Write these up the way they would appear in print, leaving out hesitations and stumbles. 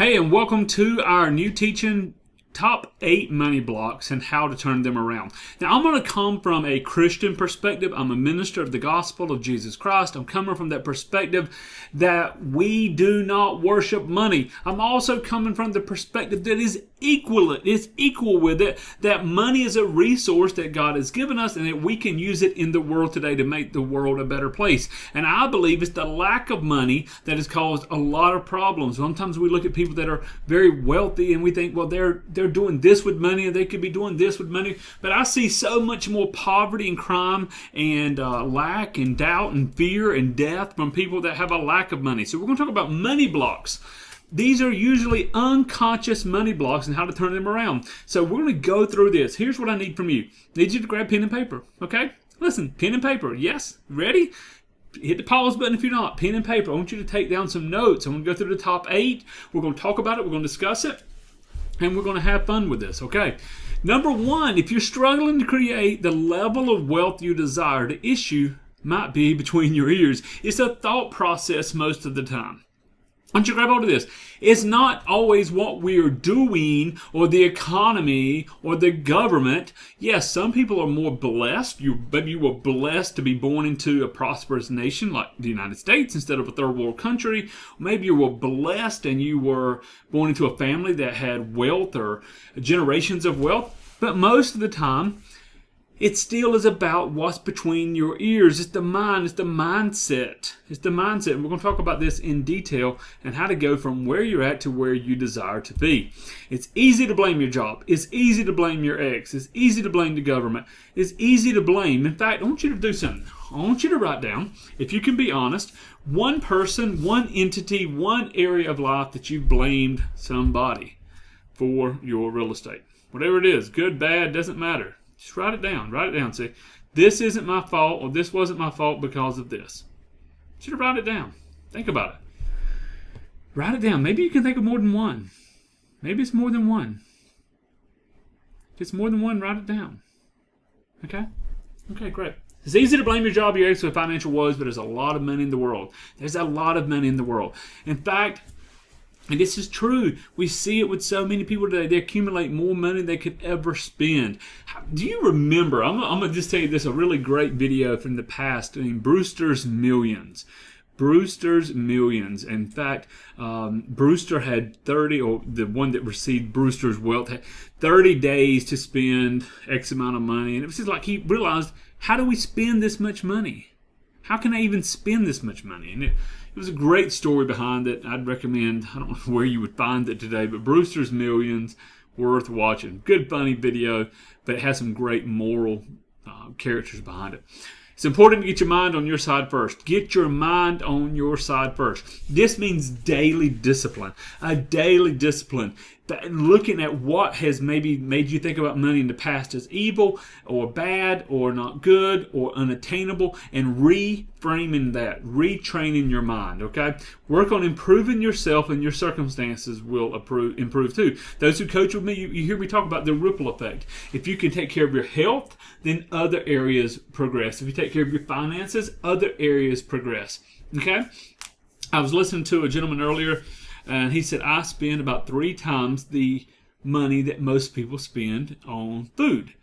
Hey, and welcome to our new teaching, Top 8 Money Blocks and How to Turn Them Around. Now, I'm going to come from a Christian perspective. I'm a minister of the gospel of Jesus Christ. I'm coming from that perspective that we do not worship money. I'm also coming from the perspective that is equal with it, that money is a resource that God has given us and that we can use it in the world today to make the world a better place. And I believe it's the lack of money that has caused a lot of problems. Sometimes we look at people that are very wealthy and we think, well, they're doing this with money and they could be doing this with money. But I see so much more poverty and crime and lack and doubt and fear and death from people that have a lack of money. So we're going to talk about money blocks. These are usually unconscious money blocks and how to turn them around. So we're going to go through this. Here's what I need from you. I need you to grab pen and paper, okay? Listen, pen and paper. Yes? Ready? Hit the pause button if you're not. Pen and paper. I want you to take down some notes. I'm going to go through the top 8. We're going to talk about it. We're going to discuss it. And we're going to have fun with this, okay? Number 1, if you're struggling to create the level of wealth you desire, the issue might be between your ears. It's a thought process most of the time. I want you to grab hold of this. It's not always what we're doing or the economy or the government. Yes, some people are more blessed. Maybe you were blessed to be born into a prosperous nation like the United States instead of a third world country. Maybe you were blessed and you were born into a family that had wealth or generations of wealth. But most of the time, it still is about what's between your ears. It's the mind. It's the mindset. It's the mindset. And we're going to talk about this in detail and how to go from where you're at to where you desire to be. It's easy to blame your job. It's easy to blame your ex. It's easy to blame the government. It's easy to blame. In fact, I want you to do something. I want you to write down, if you can be honest, one person, one entity, one area of life that you've blamed somebody for your real estate. Whatever it is, good, bad, doesn't matter. Just write it down. Write it down. Say, this isn't my fault or this wasn't my fault because of this. You should write it down. Think about it. Write it down. Maybe you can think of more than one. Maybe it's more than one. If it's more than one, write it down. Okay? Okay, great. It's easy to blame your job, your ex, or financial woes, but there's a lot of money in the world. There's a lot of money in the world. In fact, and this is true. We see it with so many people today. They accumulate more money than they could ever spend. Do you remember? I'm going to just tell you this, a really great video from the past in Brewster's Millions. Brewster's Millions. In fact, Brewster had 30, or the one that received Brewster's wealth, had 30 days to spend X amount of money. And it was just like he realized, how do we spend this much money? How can I even spend this much money? And it was a great story behind it. I'd recommend, I don't know where you would find it today, but Brewster's Millions, worth watching. Good, funny video, but it has some great moral characters behind it. It's important to get your mind on your side first. Get your mind on your side first. This means daily discipline. A daily discipline. Looking at what has maybe made you think about money in the past as evil or bad or not good or unattainable, and reframing that, retraining your mind, okay? Work on improving yourself, and your circumstances will improve too. Those who coach with me, you hear me talk about the ripple effect. If you can take care of your health, then other areas progress. If you take care of your finances, other areas progress, okay? I was listening to a gentleman earlier, and he said, I spend about 3 times the money that most people spend on food.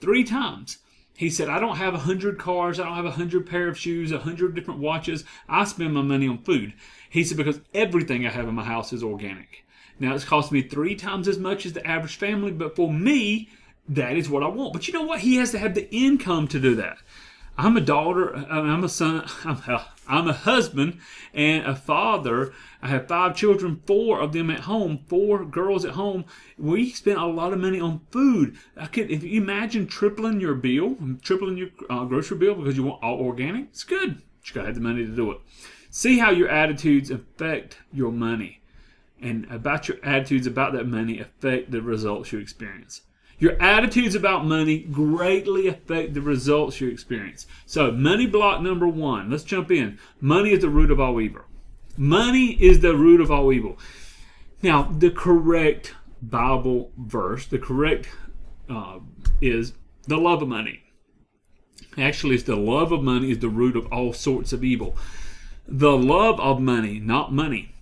3 times. He said, I don't have 100 cars. I don't have 100 pair of shoes, 100 different watches. I spend my money on food. He said, because everything I have in my house is organic. Now, it's cost me 3 times as much as the average family, but for me, that is what I want. But you know what? He has to have the income to do that. I'm a daughter, I'm a son, I'm a husband and a father. I have 5 children, 4 of them at home, 4 girls at home. We spend a lot of money on food. If you imagine tripling your bill, tripling your grocery bill because you want all organic, it's good. But you got to have the money to do it. See how your attitudes affect your money, and about your attitudes about that money affect the results you experience. Your attitudes about money greatly affect the results you experience. So, money block number 1. Let's jump in. Money is the root of all evil. Money is the root of all evil. Now, the correct Bible verse, the correct is the love of money. Actually, it's the love of money is the root of all sorts of evil. The love of money, not money.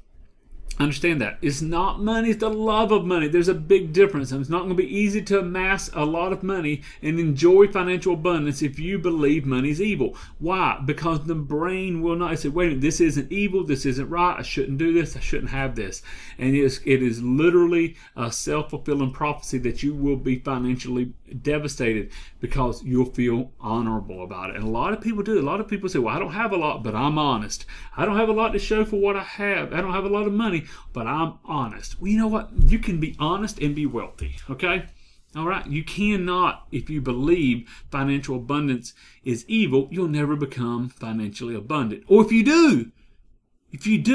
Understand that. It's not money, it's the love of money. There's a big difference. And it's not going to be easy to amass a lot of money and enjoy financial abundance if you believe money's evil. Why? Because the brain will not say, wait a minute, this isn't evil, this isn't right, I shouldn't do this, I shouldn't have this. And it is literally a self-fulfilling prophecy that you will be financially devastated because you'll feel honorable about it. And a lot of people do. A lot of people say, well, I don't have a lot, but I'm honest. I don't have a lot to show for what I have. I don't have a lot of money, but I'm honest. Well, you know what? You can be honest and be wealthy, okay? All right? You cannot, if you believe financial abundance is evil, you'll never become financially abundant. Or if you do,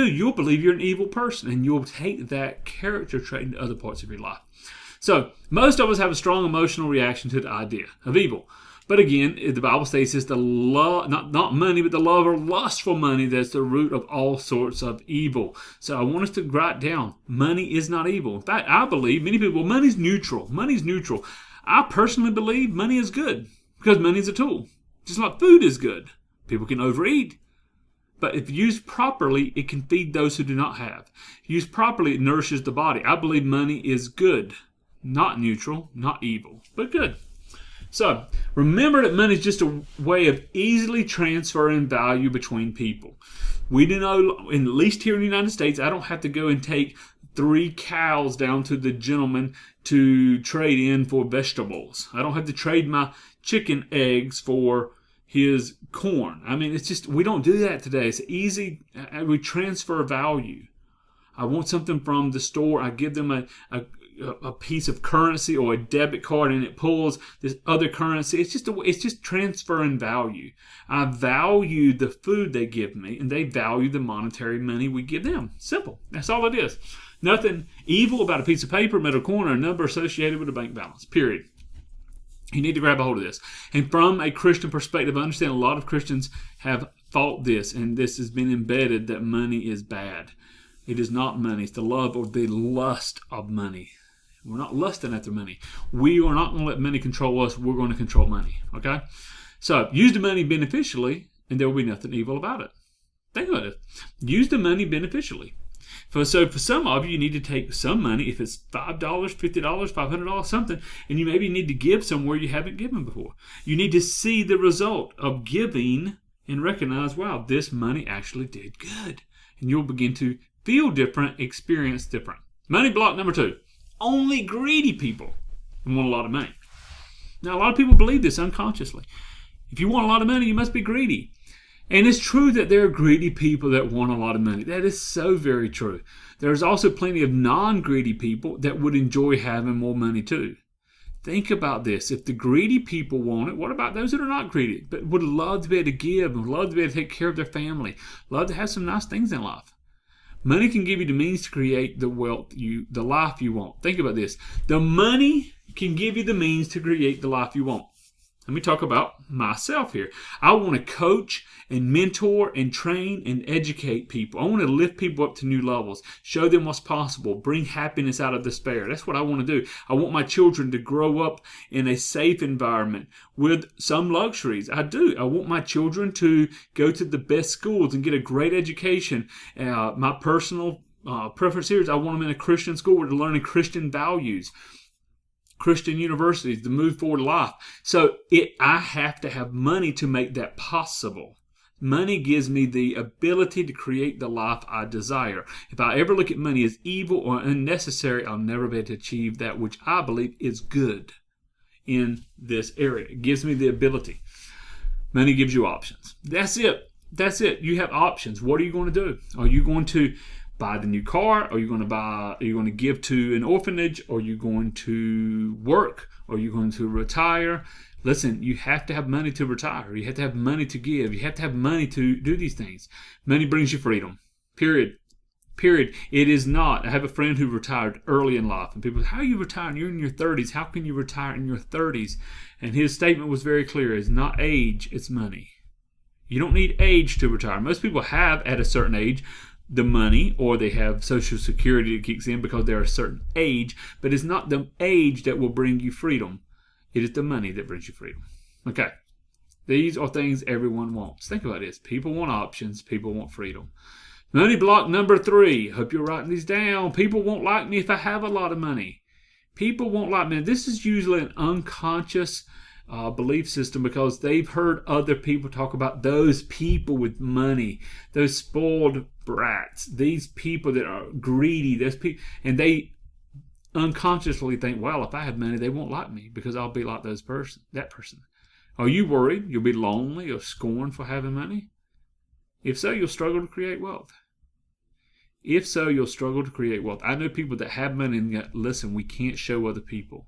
you'll believe you're an evil person, and you'll take that character trait into other parts of your life. So, most of us have a strong emotional reaction to the idea of evil. But again, the Bible states it's the love, not money, but the love or lust for money that's the root of all sorts of evil. So I want us to write down, money is not evil. In fact, I believe, many people, money's neutral. Money's neutral. I personally believe money is good because money is a tool. Just like food is good. People can overeat. But if used properly, it can feed those who do not have. Used properly, it nourishes the body. I believe money is good. Not neutral, not evil, but good. So, remember that money is just a way of easily transferring value between people. We do know, at least here in the United States, I don't have to go and take 3 cows down to the gentleman to trade in for vegetables. I don't have to trade my chicken eggs for his corn. I mean, it's just, we don't do that today. It's easy. We transfer value. I want something from the store. I give them a piece of currency or a debit card, and it pulls this other currency. It's just transferring value. I value the food they give me, and they value the monetary money we give them. Simple. That's all it is. Nothing evil about a piece of paper, metal coin, or a number associated with a bank balance. Period. You need to grab a hold of this. And from a Christian perspective, I understand a lot of Christians have thought this, and this has been embedded, that money is bad. It is not money. It's the love or the lust of money. We're not lusting after money. We are not going to let money control us. We're going to control money. Okay? So, use the money beneficially, and there will be nothing evil about it. Think about it. Use the money beneficially. So for some of you, you need to take some money, if it's $5, $50, $500, something, and you maybe need to give somewhere you haven't given before. You need to see the result of giving and recognize, wow, this money actually did good. And you'll begin to feel different, experience different. Money block number 2. Only greedy people want a lot of money. Now, a lot of people believe this unconsciously. If you want a lot of money, you must be greedy. And it's true that there are greedy people that want a lot of money. That is so very true. There's also plenty of non-greedy people that would enjoy having more money too. Think about this. If the greedy people want it, what about those that are not greedy, but would love to be able to give, and would love to be able to take care of their family, love to have some nice things in life? Money can give you the means to create the wealth the life you want. Think about this. The money can give you the means to create the life you want. Let me talk about myself here. I want to coach and mentor and train and educate people. I want to lift people up to new levels, show them what's possible, bring happiness out of despair. That's what I want to do. I want my children to grow up in a safe environment with some luxuries. I do. I want my children to go to the best schools and get a great education. My personal preference here is I want them in a Christian school where they're learning Christian values. Christian universities to move forward life. So I have to have money to make that possible. Money gives me the ability to create the life I desire. If I ever look at money as evil or unnecessary, I'll never be able to achieve that which I believe is good in this area. It gives me the ability. Money gives you options. That's it. That's it. You have options. What are you going to do? Are you going to buy the new car? Are you going to give to an orphanage? Are you going to work? Are you going to retire? Listen, you have to have money to retire. You have to have money to give. You have to have money to do these things. Money brings you freedom. Period. It is not. I have a friend who retired early in life, and people say, how are you retiring? You're in your 30s. How can you retire in your 30s? And his statement was very clear. It's not age, it's money. You don't need age to retire. Most people have, at a certain age, the money, or they have Social Security that kicks in because they're a certain age, but it's not the age that will bring you freedom. It is the money that brings you freedom. Okay. These are things everyone wants. Think about this. People want options. People want freedom. Money block number 3. Hope you're writing these down. People won't like me if I have a lot of money. People won't like me. This is usually an unconscious belief system because they've heard other people talk about those people with money, those spoiled brats, these people that are greedy, those people, and they unconsciously think, well, if I have money, they won't like me because I'll be like that person. Are you worried you'll be lonely or scorned for having money? If so, you'll struggle to create wealth. If so, you'll struggle to create wealth. I know people that have money and yet, listen, we can't show other people.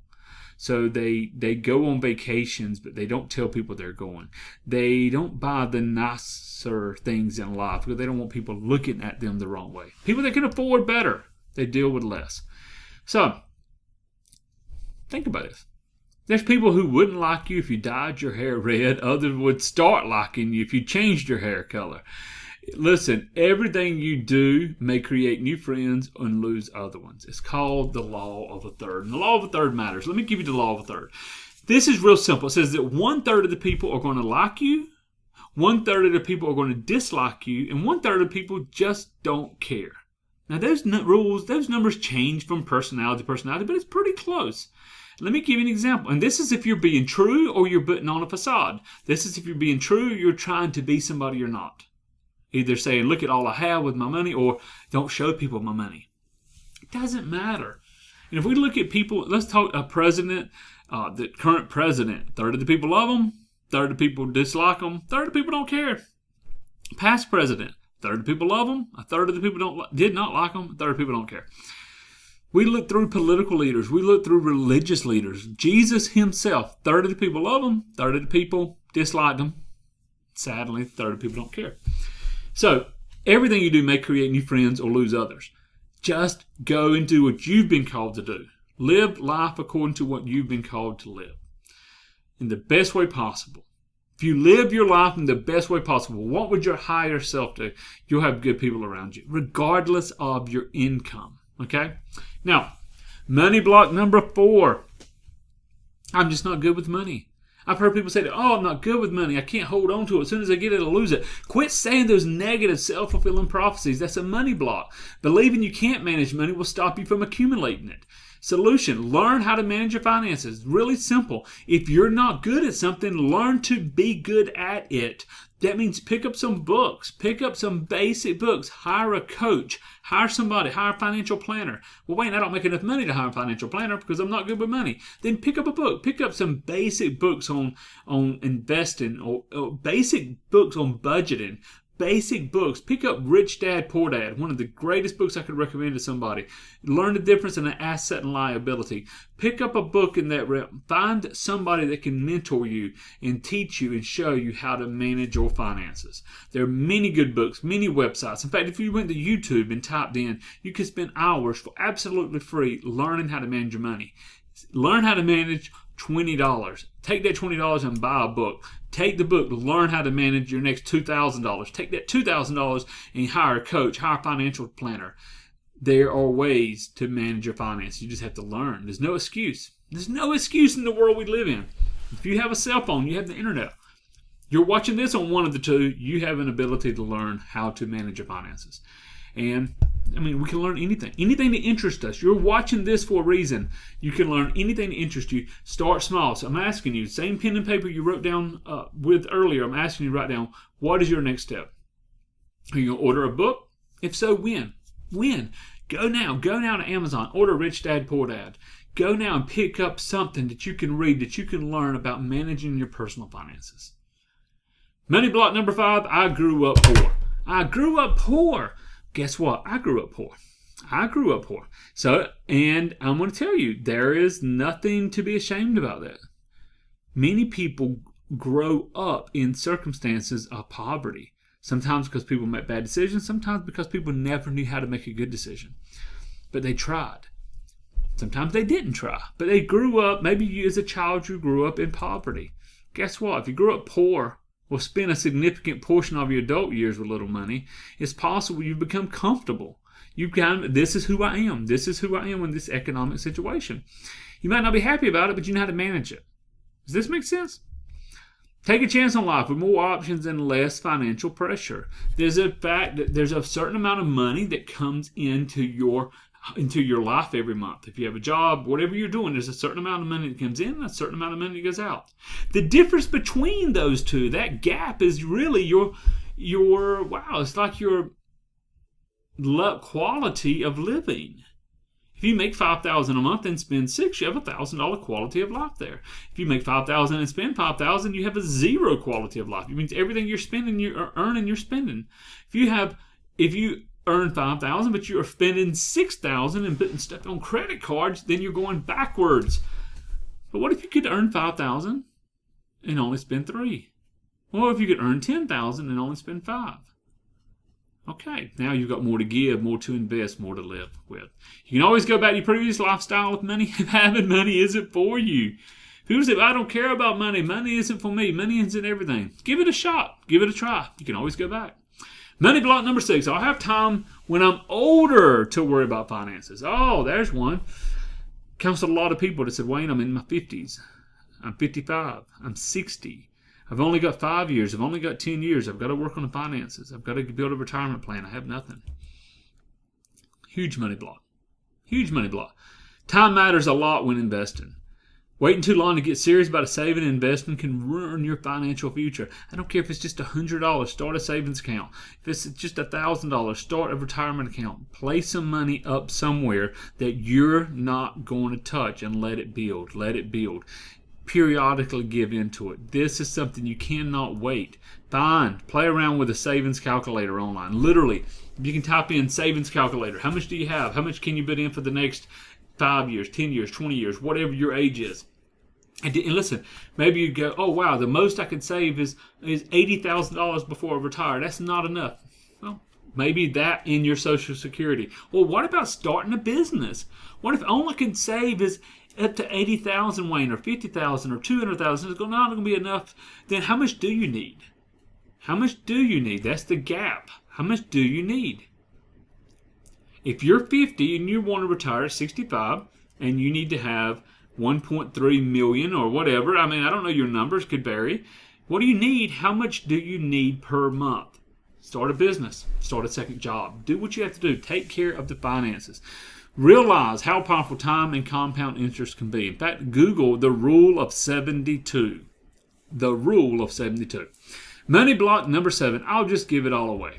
So they go on vacations, but they don't tell people they're going. They don't buy the nicer things in life because they don't want people looking at them the wrong way. People that can afford better, they deal with less. So, think about this. There's people who wouldn't like you if you dyed your hair red. Others would start liking you if you changed your hair color. Listen, everything you do may create new friends and lose other ones. It's called the law of a third. And the law of a third matters. Let me give you the law of a third. This is real simple. It says that 1/3 of the people are going to like you, 1/3 of the people are going to dislike you, and 1/3 of the people just don't care. Now, those rules, those numbers change from personality to personality, but it's pretty close. Let me give you an example. And this is if you're being true or you're putting on a facade. This is if you're being true, you're trying to be somebody you're not. Either saying, look at all I have with my money, or don't show people my money. It doesn't matter. And if we look at people, let's talk a president, the current president. 1/3 of the people love him, 1/3 of the people dislike him, 1/3 of the people don't care. Past president, 1/3 of the people love him, 1/3 of the people did not like him, 1/3 of the people don't care. We look through political leaders. We look through religious leaders. Jesus himself, 1/3 of the people love him, 1/3 of the people dislike him. Sadly, 1/3 of the people don't care. So, everything you do may create new friends or lose others. Just go and do what you've been called to do. Live life according to what you've been called to live in the best way possible. If you live your life in the best way possible, what would your higher self do? You'll have good people around you, regardless of your income. Okay? Now, money block number 4. I'm just not good with money. I've heard people say, oh, I'm not good with money. I can't hold on to it. As soon as I get it, I'll lose it. Quit saying those negative, self-fulfilling prophecies. That's a money block. Believing you can't manage money will stop you from accumulating it. Solution, learn how to manage your finances. Really simple. If you're not good at something, learn to be good at it. That means pick up some books. Pick up some basic books. Hire a coach. Hire somebody. Hire a financial planner. Well, wait, I don't make enough money to hire a financial planner because I'm not good with money. Then pick up a book. Pick up some basic books on investing or basic books on budgeting. Basic books. Pick up Rich Dad, Poor Dad, one of the greatest books I could recommend to somebody. Learn the difference in an asset and liability. Pick up a book in that realm. Find somebody that can mentor you and teach you and show you how to manage your finances. There are many good books, many websites. In fact, if you went to YouTube and typed in, you could spend hours for absolutely free learning how to manage your money. Learn how to manage $20. Take that $20 and buy a book. Take the book, learn how to manage your next $2,000. Take that $2,000 and hire a coach, hire a financial planner. There are ways to manage your finances. You just have to learn. There's no excuse. There's no excuse in the world we live in. If you have a cell phone, you have the internet. You're watching this on one of the two, you have an ability to learn how to manage your finances. And we can learn anything. Anything that interests us. You're watching this for a reason. You can learn anything that interests you. Start small. So I'm asking you, same pen and paper you wrote down with earlier, I'm asking you to write down, what is your next step? Are you going to order a book? If so, when? When? Go now. Go now to Amazon. Order Rich Dad, Poor Dad. Go now and pick up something that you can read, that you can learn about managing your personal finances. Money block number 5, I grew up poor. I grew up poor. Guess what? I grew up poor. I grew up poor. So, and I'm going to tell you, there is nothing to be ashamed about that. Many people grow up in circumstances of poverty. Sometimes because people make bad decisions. Sometimes because people never knew how to make a good decision. But they tried. Sometimes they didn't try. But they grew up, maybe you as a child, you grew up in poverty. Guess what? If you grew up poor, or spend a significant portion of your adult years with little money, it's possible you become comfortable. This is who I am. This is who I am in this economic situation. You might not be happy about it, but you know how to manage it. Does this make sense? Take a chance on life with more options and less financial pressure. There's a fact that there's a certain amount of money that comes into your life every month. If you have a job, whatever you're doing, there's a certain amount of money that comes in and a certain amount of money that goes out. The difference between those two, that gap, is really your it's like your quality of living. If you make $5,000 a month and spend $6,000, you have a $1,000 quality of life there. If you make $5,000 and spend $5,000, you have a zero quality of life. It means everything you're spending, you're earning, you're spending. If you earn $5,000, but you're spending $6,000 and putting stuff on credit cards, then you're going backwards. But what if you could earn $5,000 and only spend $3,000? Or if you could earn $10,000 and only spend $5,000? Okay, now you've got more to give, more to invest, more to live with. You can always go back to your previous lifestyle with money if having money isn't for you. People say, I don't care about money. Money isn't for me. Money isn't everything. Give it a shot. Give it a try. You can always go back. Money block number 6. I'll have time when I'm older to worry about finances. Oh, there's one. Comes to a lot of people that said, Wayne, I'm in my 50s. I'm 55. I'm 60. I've only got 5 years. I've only got 10 years. I've got to work on the finances. I've got to build a retirement plan. I have nothing. Huge money block. Huge money block. Time matters a lot when investing. Waiting too long to get serious about a saving and investing can ruin your financial future. I don't care if it's just $100. Start a savings account. If it's just $1,000, start a retirement account. Place some money up somewhere that you're not going to touch and let it build. Let it build. Periodically give into it. This is something you cannot wait. Play around with a savings calculator online. Literally, you can type in savings calculator. How much do you have? How much can you put in for the next 5 years, 10 years, 20 years, whatever your age is? And listen, maybe you go, oh wow, the most I could save is $80,000 before I retire. That's not enough. Well, maybe that in your Social Security. Well, what about starting a business? What if all I can save is up to $80,000, Wayne, or $50,000, or $200,000? It's not going to be enough. Then how much do you need? How much do you need? That's the gap. How much do you need? If you're 50 and you want to retire at 65, and you need to have 1.3 million or whatever, I mean, I don't know, your numbers could vary. What do you need? How much do you need per month? Start a business. Start a second job. Do what you have to do. Take care of the finances. Realize how powerful time and compound interest can be. In fact, Google the rule of 72. The rule of 72. Money block number 7. I'll just give it all away.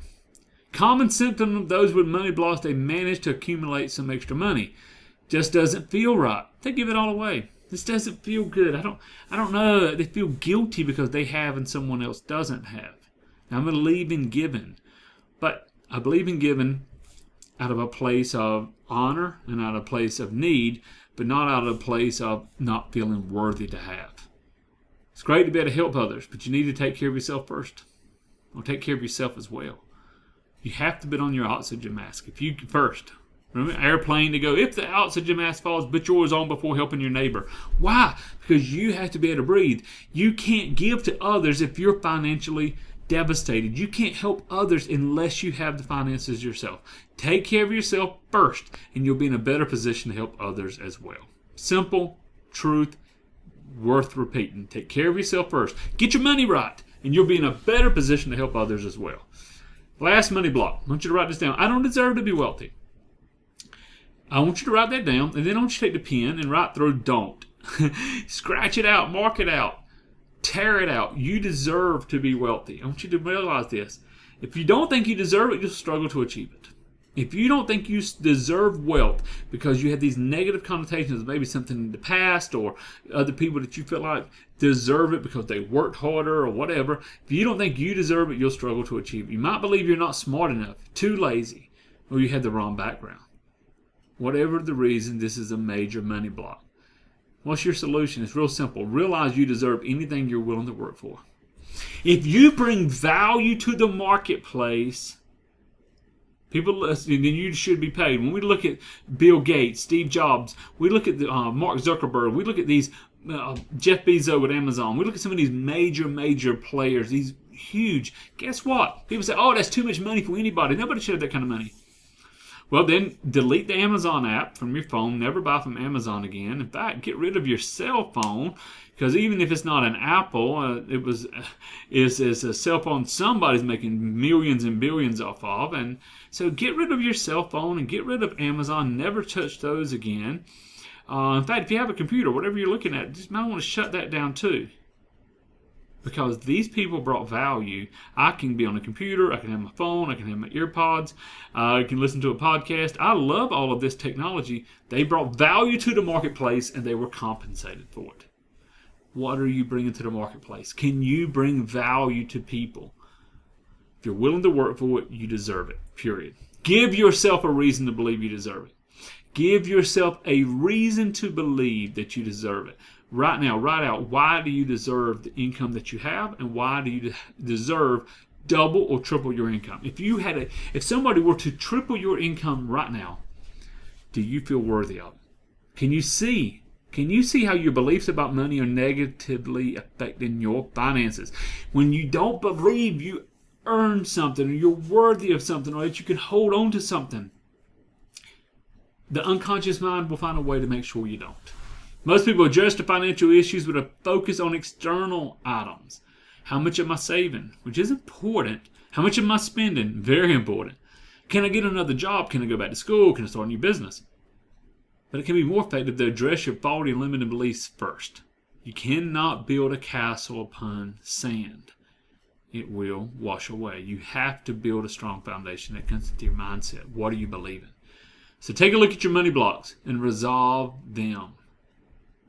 Common symptom of those with money blocks, they manage to accumulate some extra money. Just doesn't feel right. They give it all away. This doesn't feel good. I don't know. They feel guilty because they have and someone else doesn't have. Now, I'm going to believe in giving. But I believe in giving out of a place of honor and out of a place of need, but not out of a place of not feeling worthy to have. It's great to be able to help others, but you need to take care of yourself first. Or take care of yourself as well. You have to put on your oxygen mask. If you first. Remember, airplane to go, if the oxygen mask falls, put yours on before helping your neighbor. Why? Because you have to be able to breathe. You can't give to others if you're financially devastated. You can't help others unless you have the finances yourself. Take care of yourself first, and you'll be in a better position to help others as well. Simple truth, worth repeating. Take care of yourself first. Get your money right, and you'll be in a better position to help others as well. Last money block. I want you to write this down. I don't deserve to be wealthy. I want you to write that down, and then I want you to take the pen and write through don't. Scratch it out, mark it out, tear it out. You deserve to be wealthy. I want you to realize this. If you don't think you deserve it, you'll struggle to achieve it. If you don't think you deserve wealth because you have these negative connotations of maybe something in the past or other people that you feel like deserve it because they worked harder or whatever, if you don't think you deserve it, you'll struggle to achieve it. You might believe you're not smart enough, too lazy, or you had the wrong background. Whatever the reason, this is a major money block. What's your solution? It's real simple. Realize you deserve anything you're willing to work for. If you bring value to the marketplace, people listening, then you should be paid. When we look at Bill Gates, Steve Jobs, we look at Mark Zuckerberg, we look at these Jeff Bezos with Amazon, we look at some of these major players, these huge. Guess what? People say, oh, that's too much money for anybody. Nobody should have that kind of money. Well, then delete the Amazon app from your phone. Never buy from Amazon again. In fact, get rid of your cell phone, because even if it's not an Apple, is a cell phone somebody's making millions and billions off of. And so get rid of your cell phone and get rid of Amazon. Never touch those again. In fact, if you have a computer, whatever you're looking at, just might want to shut that down too. Because these people brought value. I can be on a computer, I can have my phone, I can have my earpods, I can listen to a podcast. I love all of this technology. They brought value to the marketplace and they were compensated for it. What are you bringing to the marketplace? Can you bring value to people? If you're willing to work for it, you deserve it, period. Give yourself a reason to believe you deserve it. Give yourself a reason to believe that you deserve it. Right now, write out, why do you deserve the income that you have, and why do you deserve double or triple your income? If somebody were to triple your income right now, do you feel worthy of it? Can you see how your beliefs about money are negatively affecting your finances? When you don't believe you earn something, or you're worthy of something, or that you can hold on to something, the unconscious mind will find a way to make sure you don't. Most people address the financial issues with a focus on external items. How much am I saving? Which is important. How much am I spending? Very important. Can I get another job? Can I go back to school? Can I start a new business? But it can be more effective to address your faulty and limited beliefs first. You cannot build a castle upon sand. It will wash away. You have to build a strong foundation that comes with your mindset. What are you believing? So take a look at your money blocks and resolve them.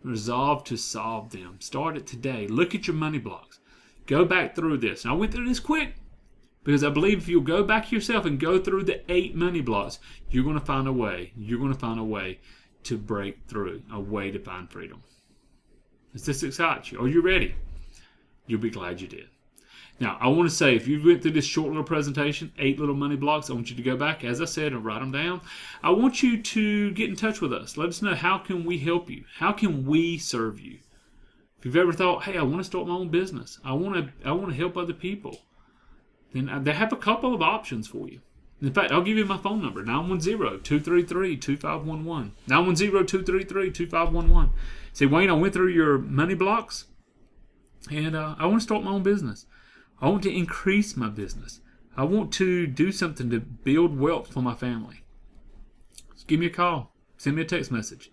Resolve to solve them. Start it today. Look at your money blocks. Go back through this. And I went through this quick because I believe if you'll go back yourself and go through the 8 money blocks, you're going to find a way. You're going to find a way to break through, a way to find freedom. Does this excite you? Are you ready? You'll be glad you did. Now, I want to say, if you went through this short little presentation, 8 little money blocks, I want you to go back, as I said, and write them down. I want you to get in touch with us. Let us know, how can we help you? How can we serve you? If you've ever thought, hey, I want to start my own business, I want to help other people, then they have a couple of options for you. In fact, I'll give you my phone number, 910-233-2511. 910-233-2511. Say, Wayne, I went through your money blocks, and I want to start my own business. I want to increase my business. I want to do something to build wealth for my family. Just give me a call. Send me a text message.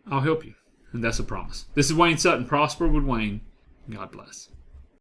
I'll help you. And that's a promise. This is Wayne Sutton. Prosper with Wayne. God bless.